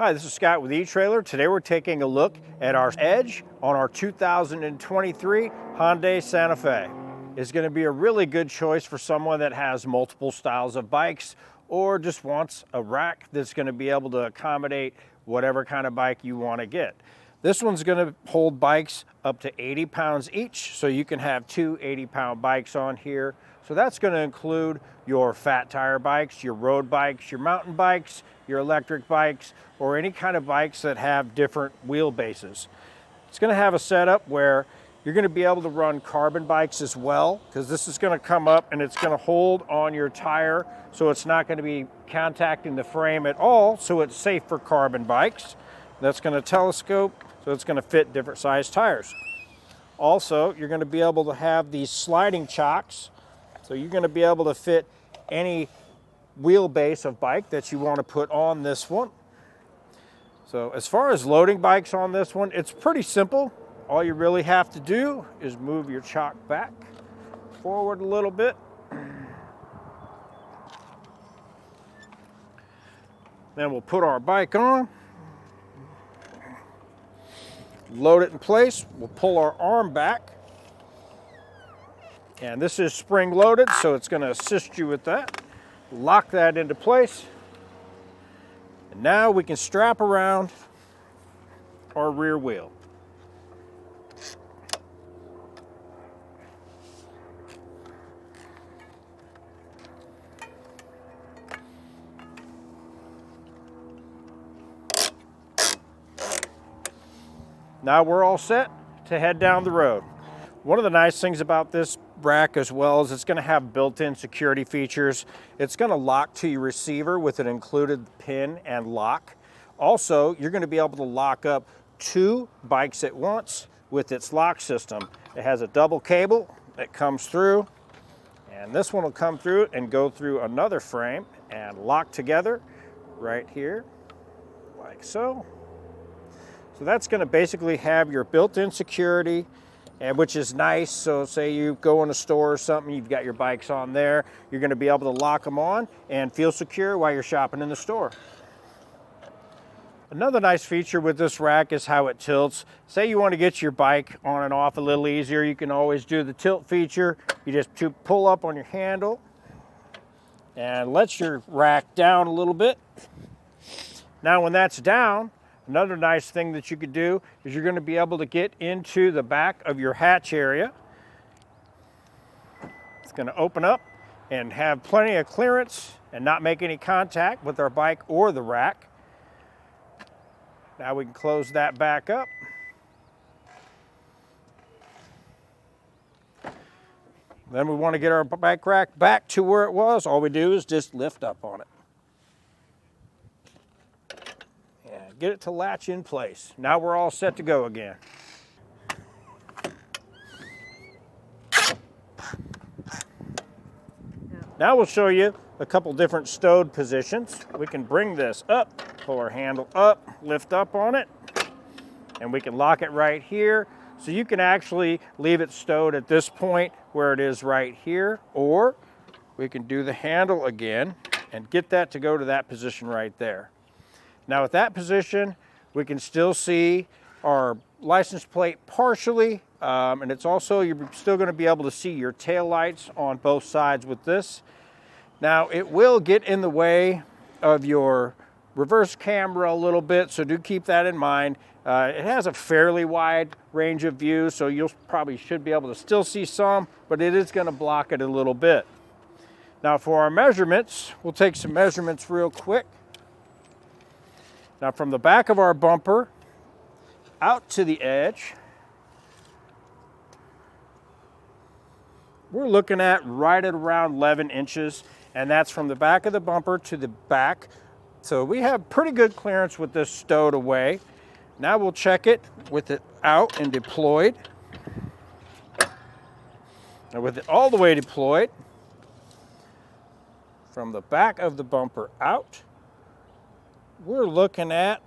Hi, this is Scott with eTrailer. Today we're taking a look at our Edge on our 2023 Hyundai Santa Fe. It's going to be a really good choice for someone that has multiple styles of bikes or just wants a rack that's going to be able to accommodate whatever kind of bike you want to get. This one's going to hold bikes up to 80 pounds each, so you can have two 80-pound bikes on here. So that's going to include your fat tire bikes, your road bikes, your mountain bikes, your electric bikes, or any kind of bikes that have different wheelbases. It's going to have a setup where you're going to be able to run carbon bikes as well, because this is going to come up and it's going to hold on your tire, so it's not going to be contacting the frame at all, so it's safe for carbon bikes. That's going to telescope, so it's going to fit different size tires. Also, you're going to be able to have these sliding chocks, so you're going to be able to fit any wheelbase of bike that you want to put on this one. So as far as loading bikes on this one, it's pretty simple. All you really have to do is move your chock back forward a little bit. Then we'll put our bike on, load it in place. We'll pull our arm back. And this is spring loaded, so it's going to assist you with that. Lock that into place. And now we can strap around our rear wheel. Now we're all set to head down the road. One of the nice things about this rack as well is it's going to have built-in security features. It's going to lock to your receiver with an included pin and lock. Also, you're going to be able to lock up two bikes at once with its lock system. It has a double cable that comes through, and this one will come through and go through another frame and lock together right here, like so. So that's going to basically have your built-in security, and which is nice. So say you go in a store or something, you've got your bikes on there, you're going to be able to lock them on and feel secure while you're shopping in the store. Another nice feature with this rack is how it tilts. Say you want to get your bike on and off a little easier, you can always do the tilt feature. You just pull up on your handle and let your rack down a little bit. Now when that's down, another nice thing that you could do is you're going to be able to get into the back of your hatch area. It's going to open up and have plenty of clearance and not make any contact with our bike or the rack. Now we can close that back up. Then we want to get our bike rack back to where it was. All we do is just lift up on it. Get it to latch in place. Now we're all set to go again. Now we'll show you a couple different stowed positions. We can bring this up, pull our handle up, lift up on it, and we can lock it right here. So you can actually leave it stowed at this point where it is right here, or we can do the handle again and get that to go to that position right there. Now at that position, we can still see our license plate partially, and it's also, you're still going to be able to see your tail lights on both sides with this. Now it will get in the way of your reverse camera a little bit, so do keep that in mind. It has a fairly wide range of view, so you'll probably should be able to still see some, but it is going to block it a little bit. Now for our measurements, we'll take some measurements real quick. Now from the back of our bumper out to the edge, we're looking at right at around 11 inches, and that's from the back of the bumper to the back. So we have pretty good clearance with this stowed away. Now we'll check it with it out and deployed. And with it all the way deployed, from the back of the bumper out, we're looking at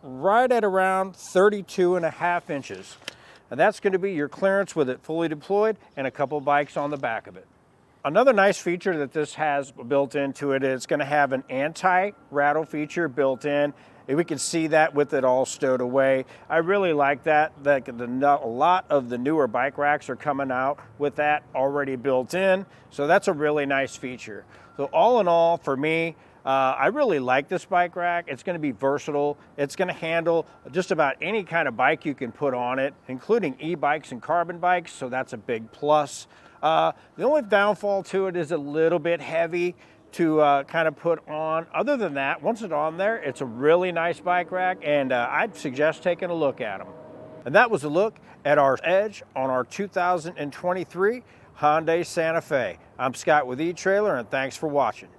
right at around 32.5 inches. And that's going to be your clearance with it fully deployed and a couple bikes on the back of it. Another nice feature that this has built into it is it's going to have an anti-rattle feature built in. and we can see that with it all stowed away. I really like that. A lot of the newer bike racks are coming out with that already built in, so that's a really nice feature. So all in all, for me, I really like this bike rack. It's going to be versatile. It's going to handle just about any kind of bike you can put on it, including e-bikes and carbon bikes, so that's a big plus. The only downfall to it is a little bit heavy to kind of put on. Other than that, once it's on there, it's a really nice bike rack, and I'd suggest taking a look at them. And that was a look at our Edge on our 2023 Hyundai Santa Fe. I'm Scott with eTrailer, and thanks for watching.